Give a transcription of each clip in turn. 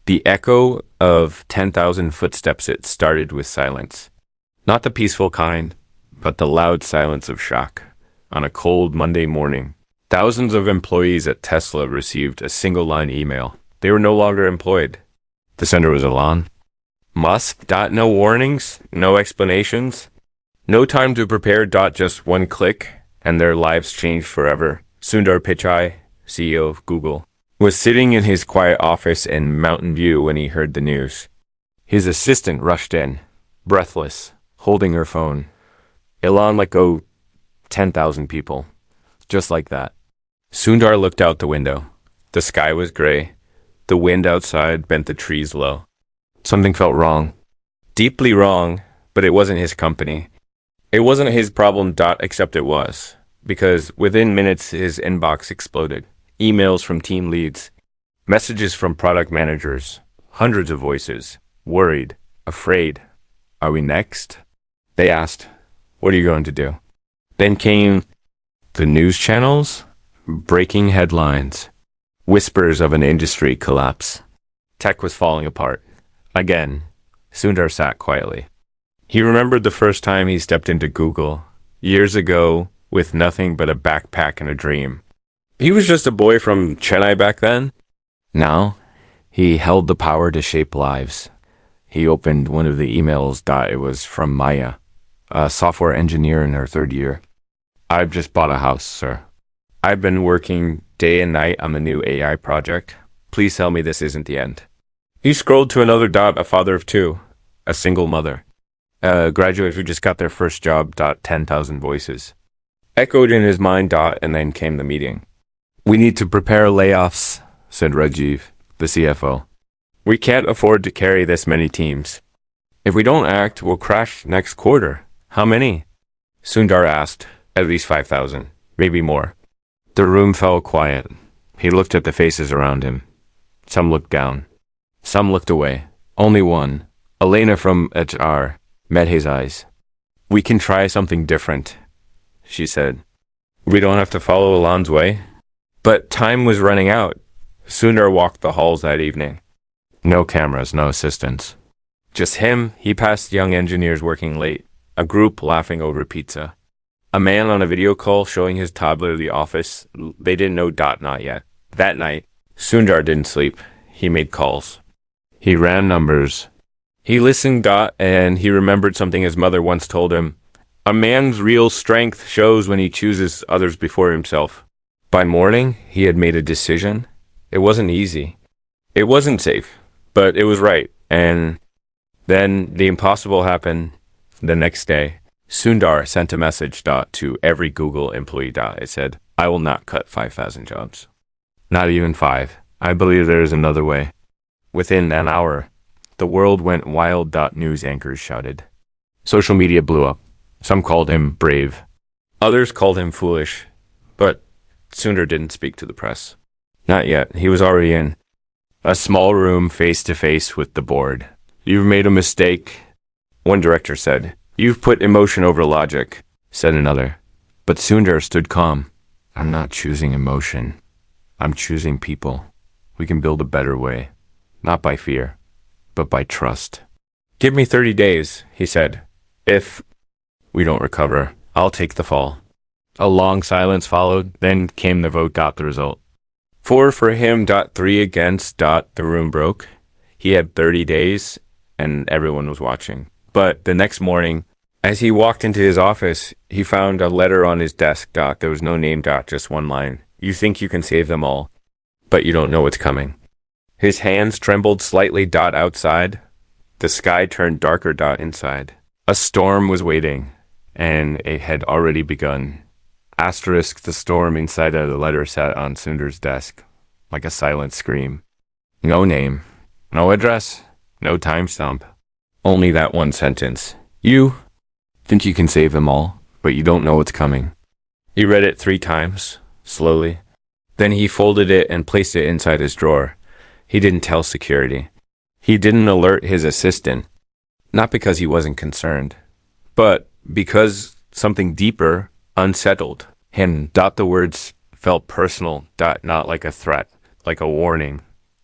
The echo of 10,000 footsteps it started with silence. Not the peaceful kind, but the loud silence of shock. On a cold Monday morning, thousands of employees at Tesla received a single-line email. They were no longer employed. The sender was Elon. Musk. No warnings, no explanations, no time to prepare. Just one click, and their lives changed forever. Sundar Pichai, CEO of Google, was sitting in his quiet office in Mountain View when he heard the news. His assistant rushed in, breathless, holding her phone. Elon let go 10,000 people. Just like that. Sundar looked out the window. The sky was gray. The wind outside bent the trees low. Something felt wrong. Deeply wrong, but it wasn't his company. It wasn't his problem. Except it was. Because within minutes his inbox exploded. Emails from team leads, messages from product managers, hundreds of voices, worried, afraid. Are we next? They asked, what are you going to do? Then came the news channels, breaking headlines, whispers of an industry collapse. Tech was falling apart. Again, Sundar sat quietly. He remembered the first time he stepped into Google, years ago, with nothing but a backpack and a dream. He was just a boy from Chennai back then. Now, he held the power to shape lives. He opened one of the emails. It was from Maya, a software engineer in her third year. I've just bought a house, sir. I've been working day and night on the new AI project. Please tell me this isn't the end. He scrolled to another. A father of two, a single mother, a graduate who just got their first job. 10,000 voices echoed in his mind. And then came the meeting. We need to prepare layoffs, said Rajiv, the CFO. We can't afford to carry this many teams. If we don't act, we'll crash next quarter. How many? Sundar asked. At least 5,000, maybe more. The room fell quiet. He looked at the faces around him. Some looked down. Some looked away. Only one, Elena from HR, met his eyes. We can try something different, she said. We don't have to follow Elon's way. But time was running out. Sundar walked the halls that evening. No cameras, no assistants. Just him. He passed young engineers working late, a group laughing over pizza, a man on a video call showing his toddler the office. They didn't know. Not yet. That night, Sundar didn't sleep. He made calls. He ran numbers. He listened. And he remembered something his mother once told him. A man's real strength shows when he chooses others before himself. By morning, he had made a decision. It wasn't easy. It wasn't safe, but it was right. And then the impossible happened the next day. Sundar sent a message. To every Google employee. It said, I will not cut 5,000 jobs. Not even 5. I believe there is another way. Within an hour, the world went wild. News anchors shouted. Social media blew up. Some called him brave. Others called him foolish. But Sundar didn't speak to the press. Not yet. He was already in a small room face to face with the board. You've made a mistake, one director said. You've put emotion over logic, said another. But Sundar stood calm. I'm not choosing emotion. I'm choosing people. We can build a better way. Not by fear, but by trust. Give me 30 days, he said. If we don't recover, I'll take the fall. A long silence followed. Then came the vote. The result. 4 for him. 3 against. The room broke. He had 30 days, and everyone was watching. But the next morning, as he walked into his office, he found a letter on his desk. There was no name. Just one line. You think you can save them all, but you don't know what's coming. His hands trembled slightly. Outside, the sky turned darker. Inside, a storm was waiting, and it had already begun. Asterisk, the storm inside of the letter sat on Sundar's desk, like a silent scream. No name, no address, no timestamp. Only that one sentence. You think you can save them all, but you don't know what's coming. He read it 3 times, slowly. Then he folded it and placed it inside his drawer. He didn't tell security. He didn't alert his assistant. Not because he wasn't concerned, but because something deeper unsettled him. The words felt personal. Not like a threat, like a warning.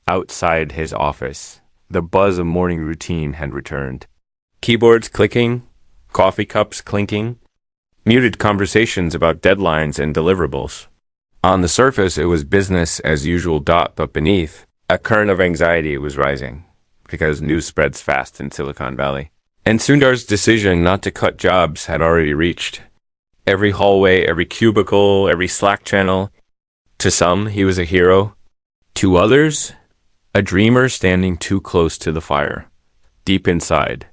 Outside his office, the buzz of morning routine had returned. Keyboards clicking, coffee cups clinking, muted conversations about deadlines and deliverables. On the surface, it was business as usual, but beneath, a current of anxiety was rising, because news spreads fast in Silicon Valley. And Sundar's decision not to cut jobs had already reached every hallway, every cubicle, every Slack channel. To some, he was a hero. To others, a dreamer standing too close to the fire. Deep inside,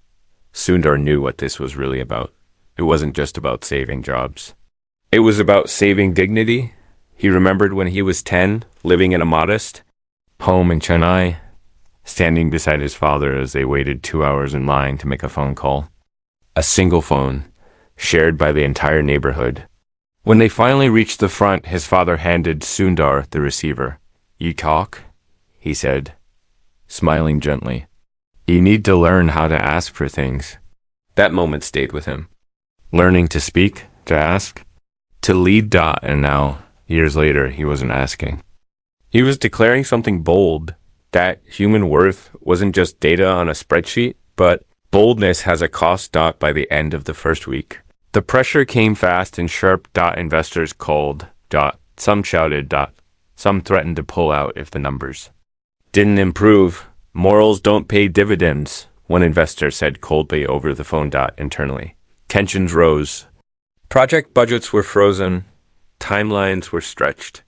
Sundar knew what this was really about. It wasn't just about saving jobs. It was about saving dignity. He remembered when he was 10, living in a modest home in Chennai, standing beside his father as they waited 2 hours in line to make a phone call. A single phone, shared by the entire neighborhood. When they finally reached the front, his father handed Sundar the receiver. "You talk?" he said, smiling gently. "You need to learn how to ask for things." That moment stayed with him. Learning to speak, to ask, to lead. And now, years later, he wasn't asking. He was declaring something bold, that human worth wasn't just data on a spreadsheet, but boldness has a cost. By the end of the first week, the pressure came fast and sharp. Investors called. Some shouted. Some threatened to pull out if the numbers didn't improve. Morals don't pay dividends, one investor said coldly over the phone. Internally, tensions rose. Project budgets were frozen. Timelines were stretched.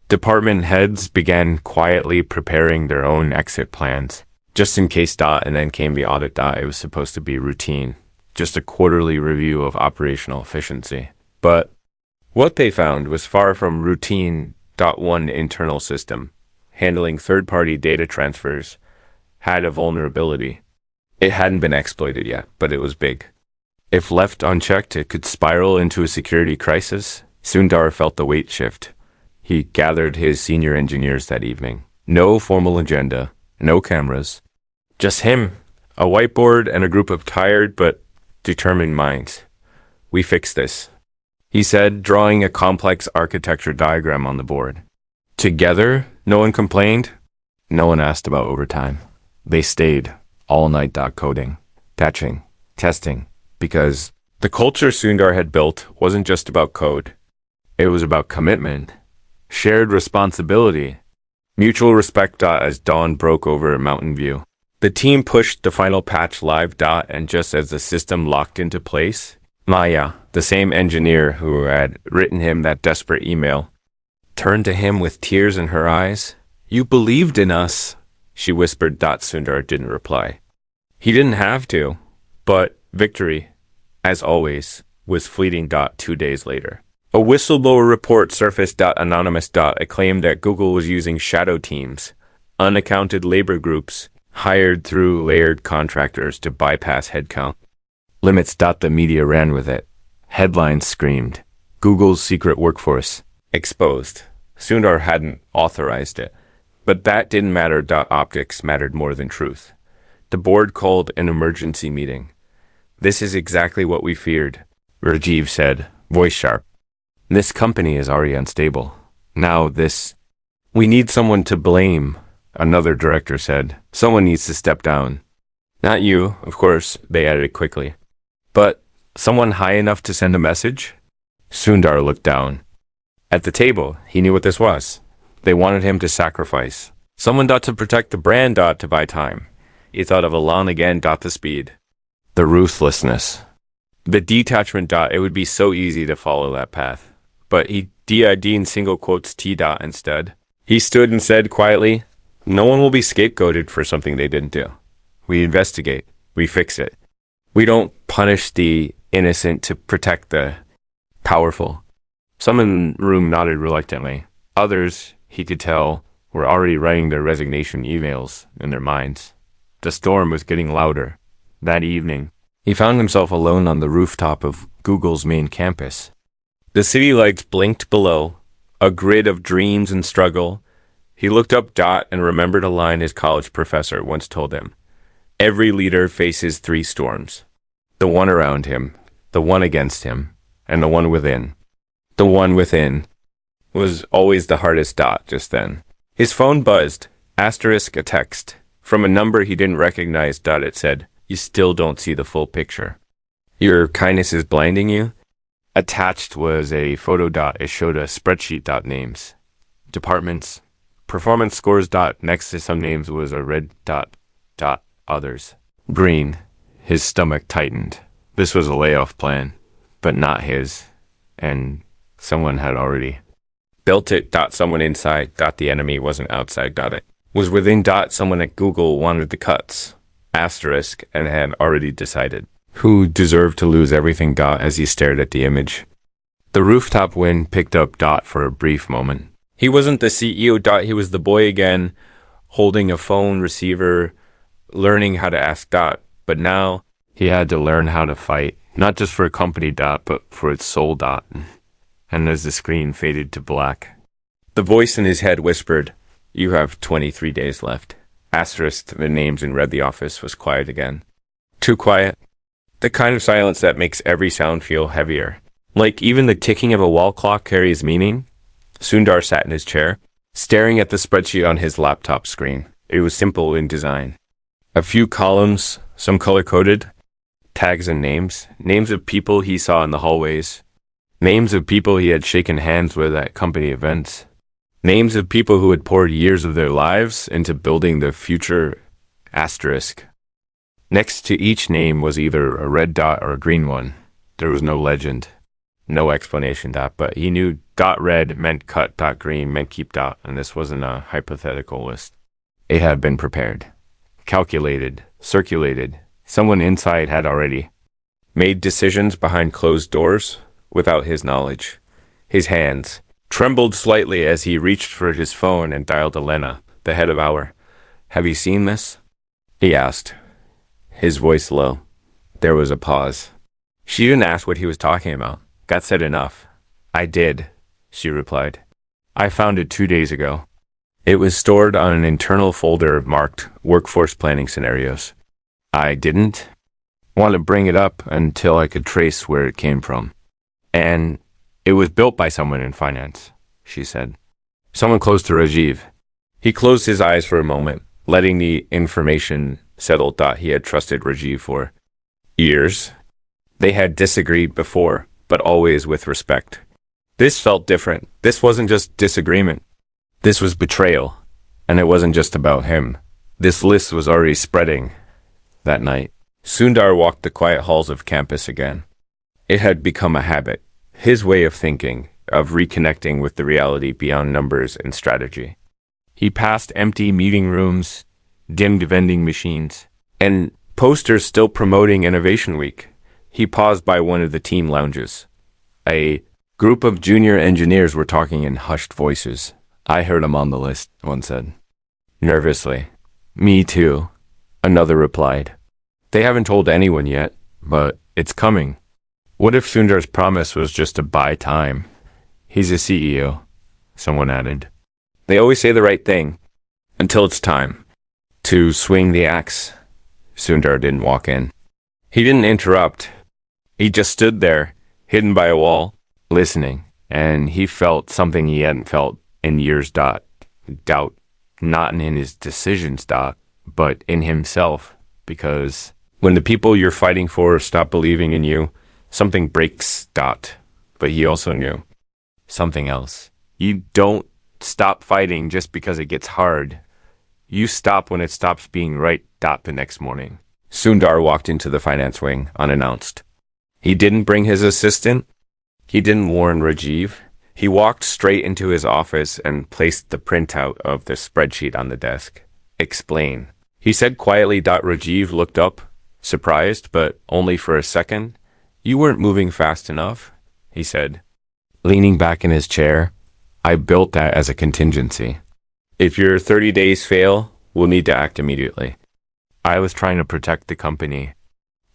Department heads began quietly preparing their own exit plans, just in case. And then came the audit. It was supposed to be routine, just a quarterly review of operational efficiency. But what they found was far from routine. One internal system, handling third-party data transfers, had a vulnerability. It hadn't been exploited yet, but it was big. If left unchecked, it could spiral into a security crisis. Sundar felt the weight shift. He gathered his senior engineers that evening. No formal agenda, no cameras, just him, a whiteboard, and a group of tired but determined minds. "We fix this," he said, drawing a complex architecture diagram on the board. Together, no one complained. No one asked about overtime. They stayed all night. Coding, patching, testing, because the culture Sundar had built wasn't just about code. It was about commitment, shared responsibility, mutual respect. As dawn broke over Mountain View, the team pushed the final patch live. And just as the system locked into place, Maya, the same engineer who had written him that desperate email, turned to him with tears in her eyes. "You believed in us," she whispered. Sundar didn't reply. He didn't have to, but victory, as always, was fleeting. 2 days later, a whistleblower report surfaced. Anonymous. It claimed that Google was using shadow teams, unaccounted labor groups, hired through layered contractors to bypass headcount limits. The media ran with it. Headlines screamed, "Google's secret workforce exposed." Sundar hadn't authorized it, but that didn't matter. Optics mattered more than truth. The board called an emergency meeting. "This is exactly what we feared," Rajiv said, voice sharp. "This company is already unstable. Now this. We need someone to blame," another director said. "Someone needs to step down." "Not you, of course," they added quickly. "But someone high enough to send a message?" Sundar looked down. At the table, he knew what this was. They wanted him to sacrifice. Someone. To protect the brand. To buy time. He thought of Elon again. The speed. The ruthlessness. The detachment. It would be so easy to follow that path. But he DID in single quotes T. Instead. He stood and said quietly, "No one will be scapegoated for something they didn't do. We investigate. We fix it. We don't punish the innocent to protect the powerful." Some in the room nodded reluctantly. Others, he could tell, were already writing their resignation emails in their minds. The storm was getting louder. That evening, he found himself alone on the rooftop of Google's main campus. The city lights blinked below, a grid of dreams and struggle. He looked up. And remembered a line his college professor once told him. Every leader faces 3 storms. The one around him, the one against him, and the one within. The one within was always the hardest. Just then, his phone buzzed. Asterisk a text. From a number he didn't recognize. It said, "You still don't see the full picture. Your kindness is blinding you." Attached was a photo. It showed a spreadsheet. Names, departments, performance scores. Next to some names was a red. Others. Green. His stomach tightened. This was a layoff plan, but not his. And someone had already built it. Someone inside. The enemy wasn't outside. It was within. Someone at Google wanted the cuts. Asterisk and had already decided who deserved to lose everything. As he stared at the image. The rooftop wind picked up. For a brief moment. He wasn't the CEO. He was the boy again, holding a phone receiver, learning how to ask. But now he had to learn how to fight, not just for a company. But for its soul. And as the screen faded to black, the voice in his head whispered, "You have 23 days left." Asterisk the names and read. The office was quiet again. Too quiet. The kind of silence that makes every sound feel heavier. Like even the ticking of a wall clock carries meaning. Sundar sat in his chair, staring at the spreadsheet on his laptop screen. It was simple in design. A few columns, some color-coded, tags and names. Names of people he saw in the hallways. Names of people he had shaken hands with at company events. Names of people who had poured years of their lives into building the future. Asterisk. Next to each name was either a red or a green one. There was no legend, no explanation. But he knew red meant cut. Green meant keep. And this wasn't a hypothetical list. It had been prepared, calculated, circulated. Someone inside had already made decisions behind closed doors without his knowledge. His hands trembled slightly as he reached for his phone and dialed Elena, the head of our. "Have you seen this?" he asked, his voice low. There was a pause. She didn't ask what he was talking about. Got said enough. "I did," she replied. "I found it 2 days ago. It was stored on an internal folder marked workforce planning scenarios. I didn't want to bring it up until I could trace where it came from. And it was built by someone in finance," she said. "Someone close to Rajiv." He closed his eyes for a moment, letting the information settle. He had trusted Rajiv for years. They had disagreed before, but always with respect. This felt different. This wasn't just disagreement. This was betrayal. And it wasn't just about him. This list was already spreading. That night, Sundar walked the quiet halls of campus again. It had become a habit, his way of thinking, of reconnecting with the reality beyond numbers and strategy. He passed empty meeting rooms, dimmed vending machines, and posters still promoting Innovation Week. He paused by one of the team lounges. A group of junior engineers were talking in hushed voices. "I heard him on the list," one said. Nervously. "Me too," another replied. "They haven't told anyone yet, but it's coming." What if Sundar's promise was just to buy time? "He's a CEO," someone added. "They always say the right thing, until it's time to swing the axe." Sundar didn't walk in. He didn't interrupt. He just stood there, hidden by a wall, listening, and he felt something he hadn't felt in years. Doubt, not in his decisions. But in himself, because when the people you're fighting for stop believing in you, something breaks. But he also knew something else. You don't stop fighting just because it gets hard. You stop when it stops being right. The next morning, Sundar walked into the finance wing unannounced. He didn't bring his assistant. He didn't warn Rajiv. He walked straight into his office and placed the printout of the spreadsheet on the desk. "Explain," he said quietly. Rajiv looked up, surprised, but only for a second. "You weren't moving fast enough," he said, leaning back in his chair. "I built that as a contingency. If your 30 days fail, we'll need to act immediately. I was trying to protect the company."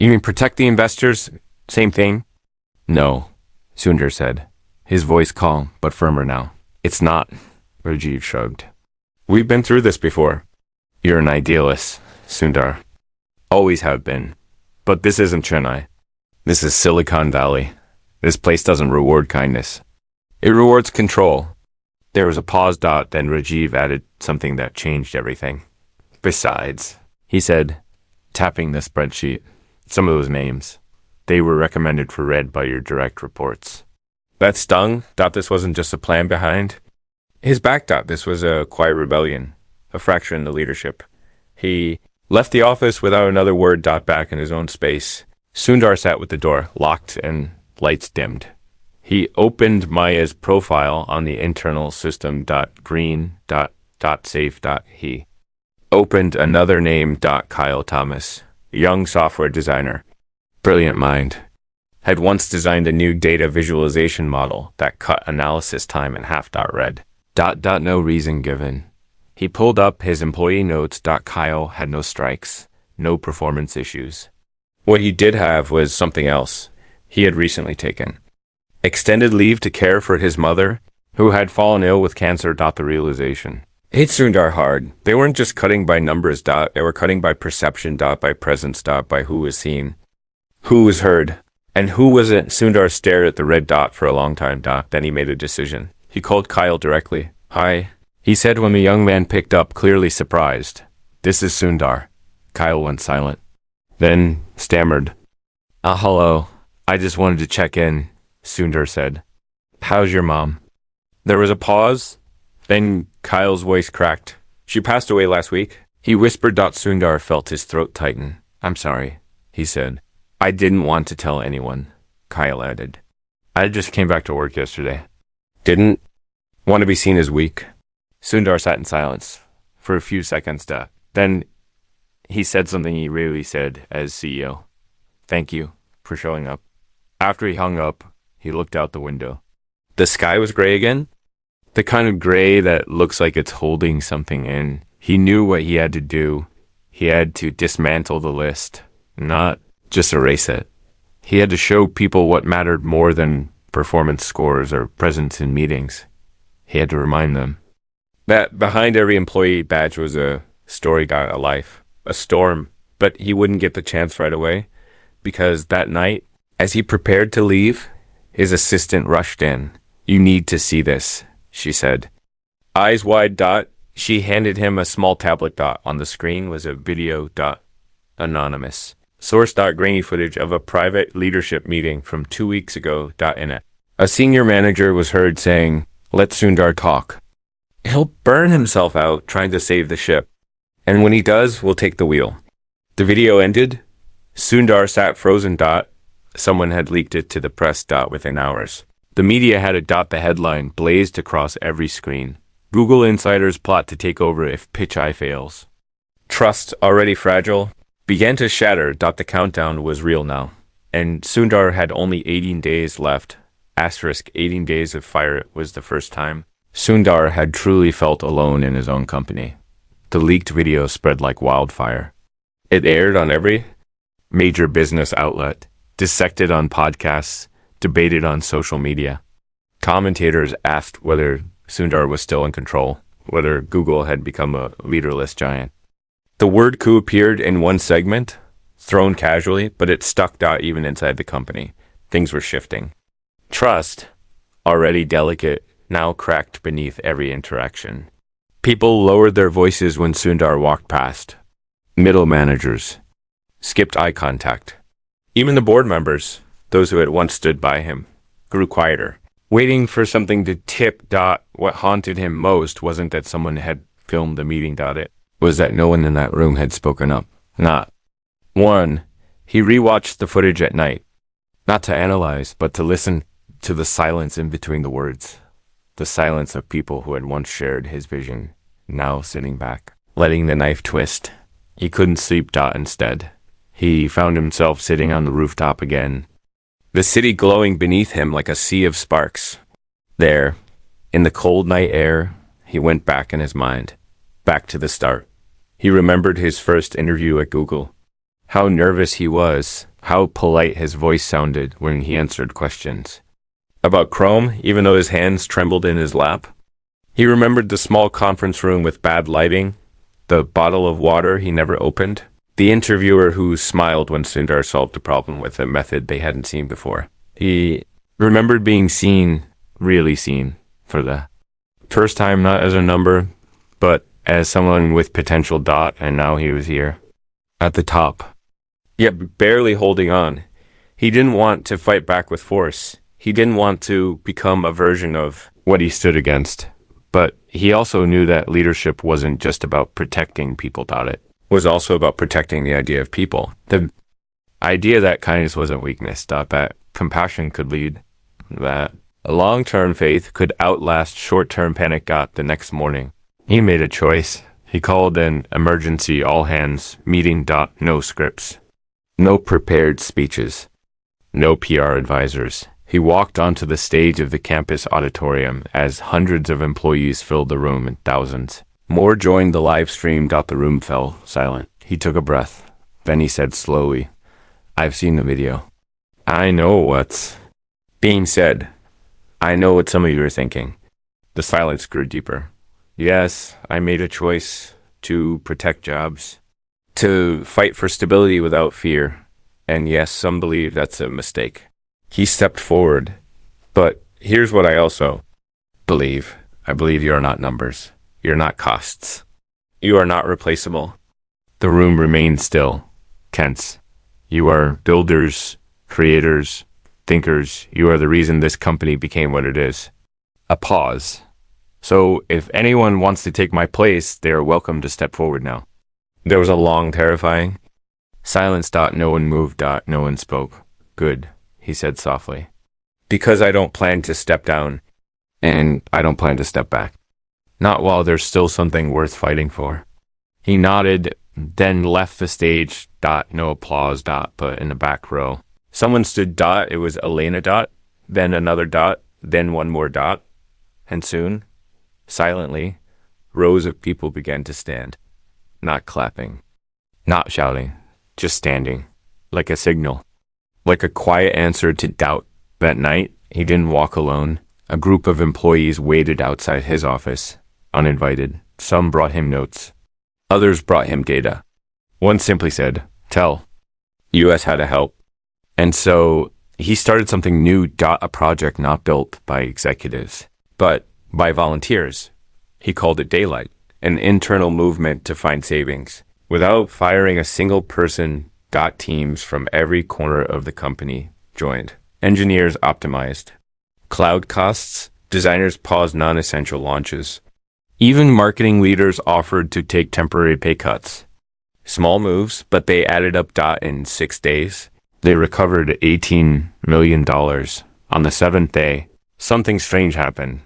"You mean protect the investors? Same thing?" "No," Sundar said, his voice calm but firmer now. "It's not," Rajiv shrugged. "We've been through this before." "You're an idealist, Sundar. Always have been. But this isn't Chennai. This is Silicon Valley. This place doesn't reward kindness. It rewards control. There was a pause. Then Rajiv added something that changed everything. Besides, he said, tapping the spreadsheet, some of those names, they were recommended for read by your direct reports. That stung. This wasn't just a plan behind his back. This was a quiet rebellion, a fracture in the leadership. He left the office without another word. Back in his own space. Sundar sat with the door locked and lights dimmed. He opened Maya's profile on the internal system. Green. Safe. He opened another name. Kyle Thomas, young software designer, brilliant mind, had once designed a new data visualization model that cut analysis time in half. Read. No reason given. He pulled up his employee notes. Kyle had no strikes, no performance issues. What he did have was something else. He had recently taken extended leave to care for his mother, who had fallen ill with cancer. The realization hit Sundar hard. They weren't just cutting by numbers. They were cutting by perception. By presence. By who was seen, who was heard, and who wasn't. Sundar stared at the red dot for a long time. Then he made a decision. He called Kyle directly. Hi, he said when the young man picked up, clearly surprised. This is Sundar. Kyle went silent, then stammered. Hello. I just wanted to check in, Sundar said. How's your mom? There was a pause. Then Kyle's voice cracked. She passed away last week. He whispered. Sundar felt his throat tighten. I'm sorry, he said. I didn't want to tell anyone, Kyle added. I just came back to work yesterday. Didn't want to be seen as weak. Sundar sat in silence for a few seconds. Then he said something he rarely said as CEO. Thank you for showing up. After he hung up, he looked out the window. The sky was gray again. The kind of gray that looks like it's holding something in. He knew what he had to do. He had to dismantle the list, not just erase it. He had to show people what mattered more than performance scores or presence in meetings. He had to remind them that behind every employee badge was a story. A life, a storm. But he wouldn't get the chance right away, because that night, as he prepared to leave, his assistant rushed in. You need to see this, she said. Eyes wide. She handed him a small tablet. On the screen was a video. Anonymous. Source. Grainy footage of a private leadership meeting from 2 weeks ago. In it, a senior manager was heard saying, let Sundar talk. He'll burn himself out trying to save the ship. And when he does, we'll take the wheel. The video ended. Sundar sat frozen. Someone had leaked it to the press. Within hours. The media had it. The headline blazed across every screen. Google insiders plot to take over if pichai fails. Trust, already fragile, began to shatter. The countdown was real now. And Sundar had only 18 days left. Asterisk 18 days of fire was the first time Sundar had truly felt alone in his own company. The leaked video spread like wildfire. It aired on every major business outlet, dissected on podcasts, debated on social media. Commentators asked whether Sundar was still in control, whether Google had become a leaderless giant. The word coup appeared in one segment, thrown casually, but it stuck. Even inside the company. Things were shifting. Trust, already delicate, now cracked beneath every interaction. People lowered their voices when Sundar walked past. Middle managers skipped eye contact. Even the board members, those who had once stood by him, grew quieter, waiting for something to tip. What haunted him most wasn't that someone had filmed the meeting. It was that no one in that room had spoken up. Not one. He rewatched the footage at night, not to analyze, but to listen to the silence in between the words. The silence of people who had once shared his vision, now sitting back, letting the knife twist. He couldn't sleep. Instead, he found himself sitting on the rooftop again, the city glowing beneath him like a sea of sparks. There, in the cold night air, he went back in his mind, back to the start. He remembered his first interview at Google. How nervous he was, how polite his voice sounded when he answered questions. About Chrome, even though his hands trembled in his lap. He remembered the small conference room with bad lighting, the bottle of water he never opened, the interviewer who smiled when Sundar solved a problem with a method they hadn't seen before. He remembered being seen, really seen, for the First time not as a number, but as someone with potential dot, and now he was here. At the top. Yet barely holding on. He didn't want to fight back with force. He didn't want to become a version of what he stood against. But he also knew that leadership wasn't just about protecting people, it was also about protecting the idea of people. The idea that kindness wasn't weakness, that compassion could lead, that a long-term faith could outlast short-term panic. The next morning, he made a choice. He called an emergency all-hands meeting. No scripts, no prepared speeches, no PR advisors. He walked onto the stage of the campus auditorium as hundreds of employees filled the room in thousands. More joined the live stream. The room fell silent. He took a breath. Then he said slowly, "I've seen the video. I know what's being said. I know what some of you are thinking." The silence grew deeper. Yes, I made a choice to protect jobs, to fight for stability without fear. And yes, some believe that's a mistake. He stepped forward. But here's what I also believe. I believe you are not numbers. You're not costs. You are not replaceable. The room remained still, tense. You are builders, creators, thinkers. You are the reason this company became what it is. A pause. So if anyone wants to take my place, they are welcome to step forward now. There was a long, terrifying silence. No one moved. No one spoke. Good, he said softly. Because I don't plan to step down, and I don't plan to step back. Not while there's still something worth fighting for. He nodded, then left the stage. No applause. But in the back row, someone stood. It was Elena. Then another. Then one more. And soon, silently, rows of people began to stand. Not clapping, not shouting, just standing, like a signal, like a quiet answer to doubt. That night, he didn't walk alone. A group of employees waited outside his office, uninvited. Some brought him notes. Others brought him data. One simply said, "Tell US how to help." And so he started something new. A project not built by executives, but by volunteers. He called it Daylight, an internal movement to find savings. Without firing a single person, teams from every corner of the company joined. Engineers optimized cloud costs. Designers paused non-essential launches. Even marketing leaders offered to take temporary pay cuts. Small moves, but they added up. In 6 days, they recovered $18 million. On the 7th day, something strange happened.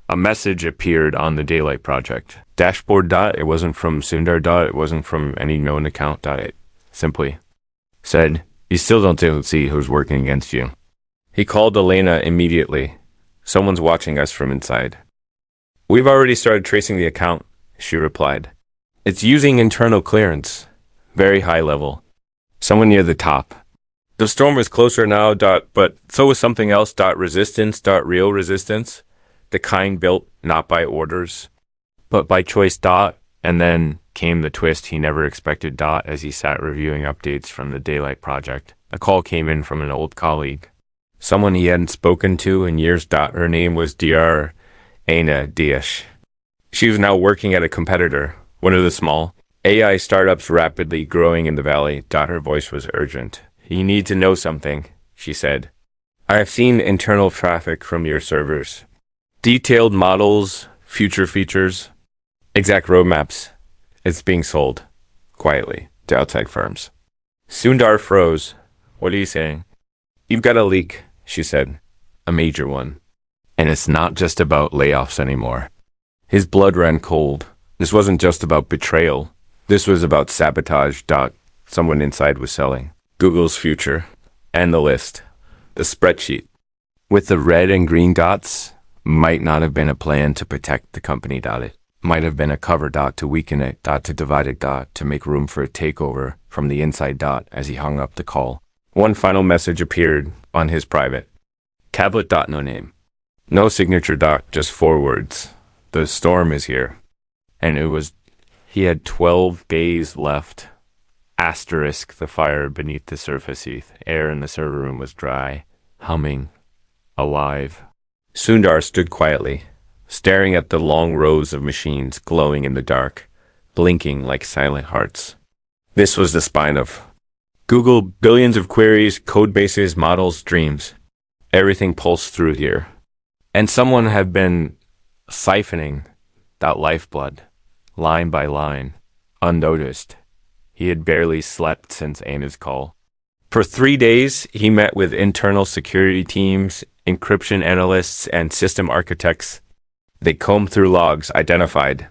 A message appeared on the Daylight project dashboard. It wasn't from Sundar. It wasn't from any known account. It simply said, "You still don't see who's working against you." He called Elena immediately. "Someone's watching us from inside." "We've already started tracing the account," she replied. "It's using internal clearance. Very high level. Someone near the top." The storm was closer now. But so was something else. Resistance. Real resistance. The kind built not by orders, but by choice. And then came the twist he never expected. As he sat reviewing updates from the Daylight project, a call came in from an old colleague, someone he hadn't spoken to in years. Her name was Dr. Aina Diash. She was now working at a competitor, one of the small AI startups rapidly growing in the valley. Her voice was urgent. "You need to know something," she said. "I have seen internal traffic from your servers. Detailed models, future features, exact roadmaps. It's being sold, quietly, to outside firms." Sundar froze. "What are you saying?" "You've got a leak," she said. "A major one. And it's not just about layoffs anymore." His blood ran cold. This wasn't just about betrayal. This was about sabotage. Someone inside was selling Google's future. And the list. The spreadsheet. With the red and green dots, might not have been a plan to protect the company. It might have been a cover. To weaken it. To divide it. To make room for a takeover from the inside. As he hung up the call, one final message appeared on his private tablet. No name. No signature. Just 4 words. "The storm is here." And he had 12 days left. Asterisk the fire beneath the surface heat. Air in the server room was dry, humming, alive. Sundar stood quietly, staring at the long rows of machines glowing in the dark, blinking like silent hearts. This was the spine of Google. Billions of queries, code bases, models, dreams. Everything pulsed through here. And someone had been siphoning that lifeblood, line by line, unnoticed. He had barely slept since Anna's call. For 3 days, he met with internal security teams, encryption analysts, and system architects. They combed through logs, identified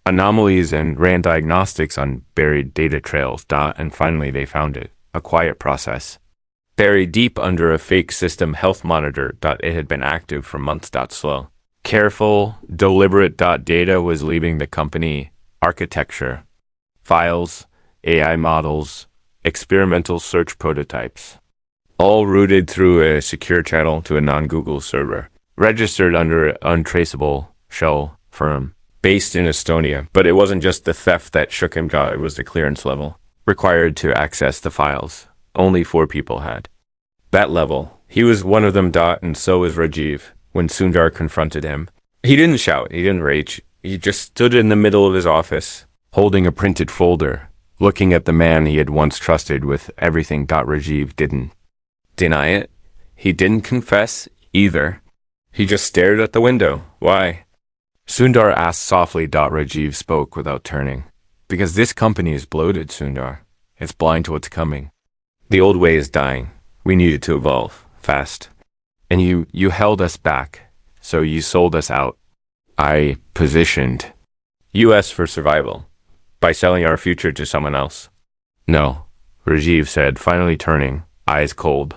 anomalies, and ran diagnostics on buried data trails. And finally, they found it. A quiet process. Buried deep under a fake system health monitor. It had been active for months. Slow. Careful, deliberate. Data was leaving the company. Architecture. Files. AI models. Experimental search prototypes. All routed through a secure channel to a non-Google server. Registered under an untraceable shell firm. Based in Estonia. But it wasn't just the theft that shook him. It was the clearance level required to access the files. Only 4 people had that level. He was one of them. And so was Rajiv. When Sundar confronted him, he didn't shout, he didn't rage. He just stood in the middle of his office, holding a printed folder, looking at the man he had once trusted with everything. Rajiv didn't deny it. He didn't confess either. He just stared at the window. Why? Sundar asked softly. Rajiv spoke without turning. Because this company is bloated, Sundar. It's blind to what's coming. The old way is dying. We needed to evolve, fast. And you held us back, so you sold us out. I positioned US for survival by selling our future to someone else. No, Rajiv said, finally turning, eyes cold.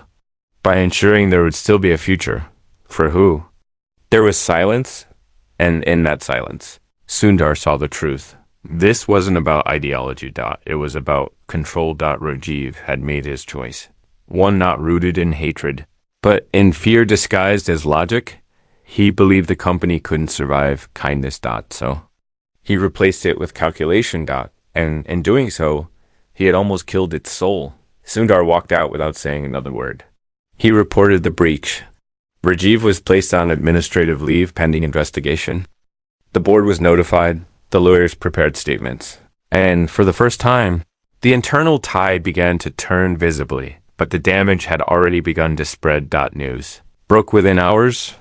By ensuring there would still be a future. For who? There was silence, and in that silence, Sundar saw the truth. This wasn't about ideology. It was about control. Rajiv had made his choice. One not rooted in hatred, but in fear disguised as logic. He believed the company couldn't survive kindness. So he replaced it with calculation. And in doing so, he had almost killed its soul. Sundar walked out without saying another word. He reported the breach. Rajiv was placed on administrative leave pending investigation. The board was notified. The lawyers prepared statements. And for the first time, the internal tide began to turn visibly, but the damage had already begun to spread. News broke within hours.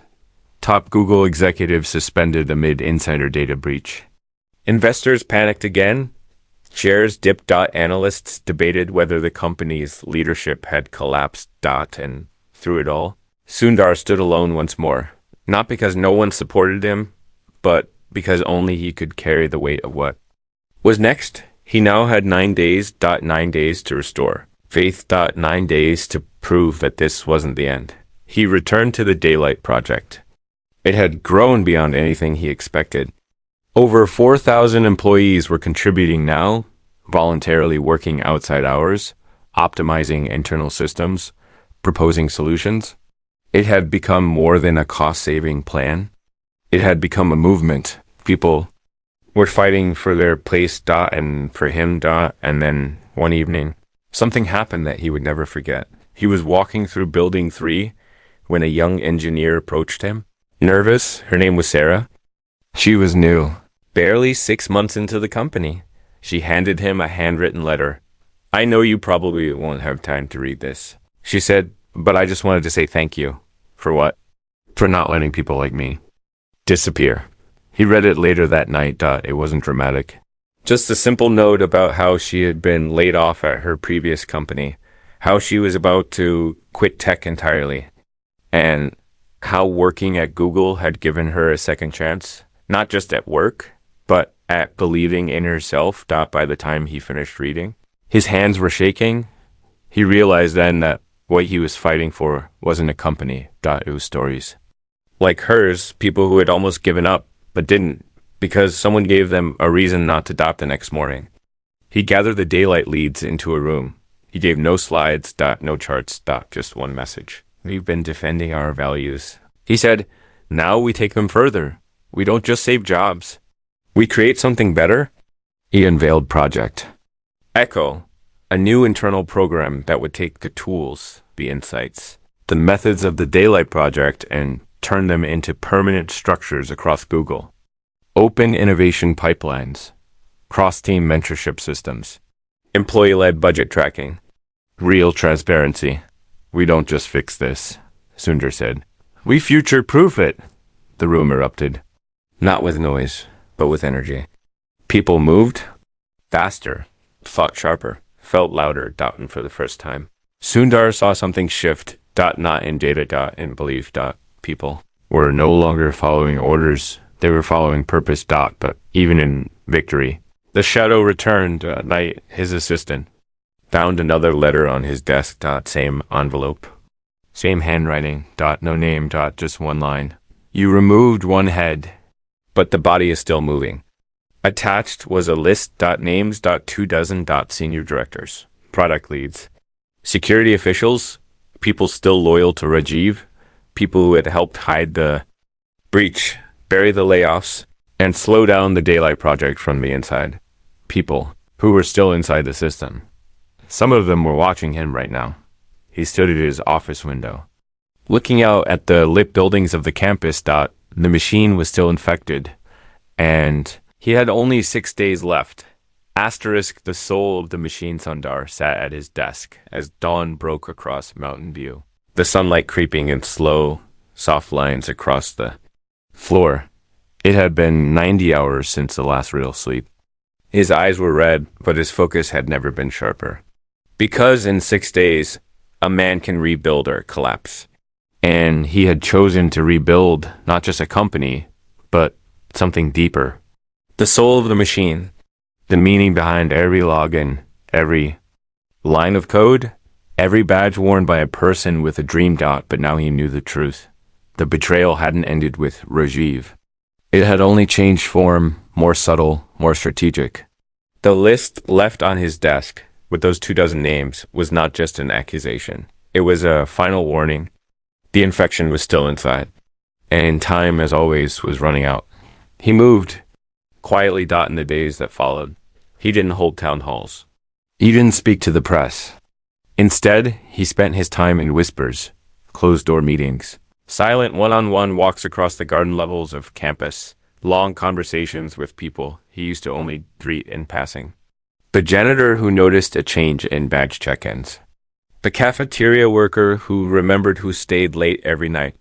Top Google executives suspended amid insider data breach. Investors panicked again. Shares dipped. Analysts debated whether the company's leadership had collapsed. And through it all, Sundar stood alone once more. Not because no one supported him, but because only he could carry the weight of what was next. He now had 9 days. 9 days to restore faith. 9 days to prove that this wasn't the end. He returned to the Daylight Project. It had grown beyond anything he expected. Over 4,000 employees were contributing now, voluntarily working outside hours, optimizing internal systems, proposing solutions. It had become more than a cost-saving plan. It had become a movement. People were fighting for their place. And for him. And then one evening, something happened that he would never forget. He was walking through Building 3 when a young engineer approached him. Nervous. Her name was Sarah. She was new. Barely 6 months into the company. She handed him a handwritten letter. I know you probably won't have time to read this, she said, but I just wanted to say thank you. For what? For not letting people like me disappear. He read it later that night. It wasn't dramatic. Just a simple note about how she had been laid off at her previous company, how she was about to quit tech entirely, and how working at Google had given her a second chance, not just at work, but at believing in herself. By the time he finished reading, his hands were shaking. He realized then that what he was fighting for wasn't a company. It was stories like hers, people who had almost given up, but didn't, because someone gave them a reason not to stop the next morning. He gathered the Daylight leads into a room. He gave no slides. No charts. Just one message. We've been defending our values. He said, now we take them further. We don't just save jobs. We create something better. He unveiled Project Echo, a new internal program that would take the tools, the insights, the methods of the Daylight Project and turn them into permanent structures across Google. Open innovation pipelines, cross-team mentorship systems, employee-led budget tracking, real transparency. We don't just fix this, Sundar said. We future-proof it, the room erupted. Not with noise, but with energy. People moved faster, thought sharper, felt louder, and for the first time. Sundar saw something shift, not in data, in belief. People were no longer following orders. They were following purpose, but even in victory. The shadow returned. Night, his assistant, found another letter on his desk. Same envelope. Same handwriting. No name. Just one line. You removed one head, but the body is still moving. Attached was a list. Names. 24 senior directors, product leads, security officials, people still loyal to Rajiv, people who had helped hide the breach, bury the layoffs, and slow down the Daylight project from the inside. People who were still inside the system. Some of them were watching him right now. He stood at his office window, looking out at the lit buildings of the campus. The machine was still infected, and he had only 6 days left. The soul of the machine Sundar sat at his desk as dawn broke across Mountain View, the sunlight creeping in slow, soft lines across the floor. It had been 90 hours since the last real sleep. His eyes were red, but his focus had never been sharper. Because in 6 days, a man can rebuild or collapse. And he had chosen to rebuild not just a company, but something deeper. The soul of the machine, the meaning behind every login, every line of code, every badge worn by a person with a dream. But now he knew the truth. The betrayal hadn't ended with Rajiv. It had only changed form, more subtle, more strategic. The list left on his desk with those 24 names was not just an accusation. It was a final warning. The infection was still inside, and time, as always, was running out. He moved quietly. In the days that followed, he didn't hold town halls. He didn't speak to the press. Instead, he spent his time in whispers, closed-door meetings, silent one-on-one walks across the garden levels of campus, long conversations with people he used to only greet in passing. The janitor who noticed a change in badge check-ins. The cafeteria worker who remembered who stayed late every night.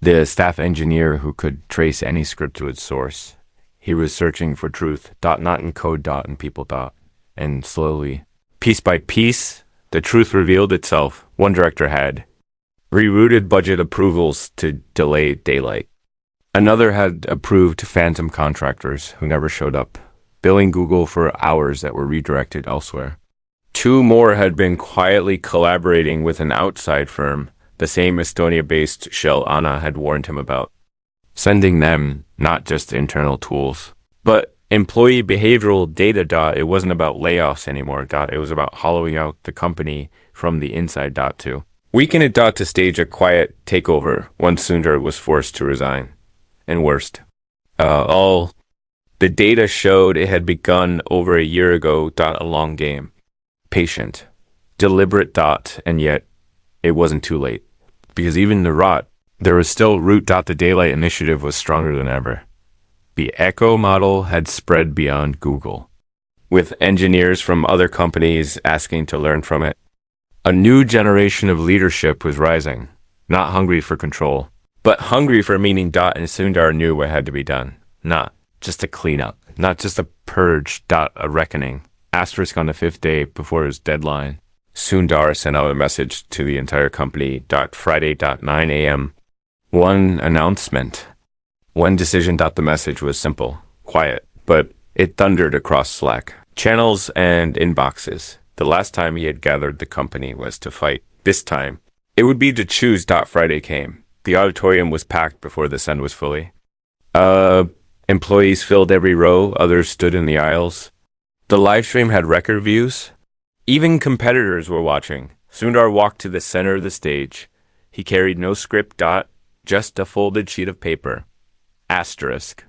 The staff engineer who could trace any script to its source. He was searching for truth, not in code, in people. And slowly, piece by piece, the truth revealed itself. One director had rerouted budget approvals to delay Daylight. Another had approved phantom contractors who never showed up, billing Google for hours that were redirected elsewhere. 2 more had been quietly collaborating with an outside firm, the same Estonia-based shell Anna had warned him about, sending them not just internal tools, but employee behavioral data. It wasn't about layoffs anymore. It was about hollowing out the company from the inside. Too. Weaken it. To stage a quiet takeover once Sundar was forced to resign. And worst, all the data showed it had begun over a year ago. A long game. Patient, deliberate. And yet, it wasn't too late. Because even the rot, there was still root. The Daylight initiative was stronger than ever. The Echo model had spread beyond Google, with engineers from other companies asking to learn from it. A new generation of leadership was rising, not hungry for control, but hungry for meaning. And Sundar knew what had to be done. Not just a cleanup, not just a purge. A reckoning. On the 5th day before his deadline, Sundar sent out a message to the entire company. Friday. 9 a.m. One announcement. One decision. The message was simple, quiet, but it thundered across Slack, channels, and inboxes. The last time he had gathered the company was to fight. This time, it would be to choose. Friday came. The auditorium was packed before the sun was fully. Employees filled every row. Others stood in the aisles. The live stream had record views. Even competitors were watching. Sundar walked to the center of the stage. He carried no script. Just a folded sheet of paper. Asterisk.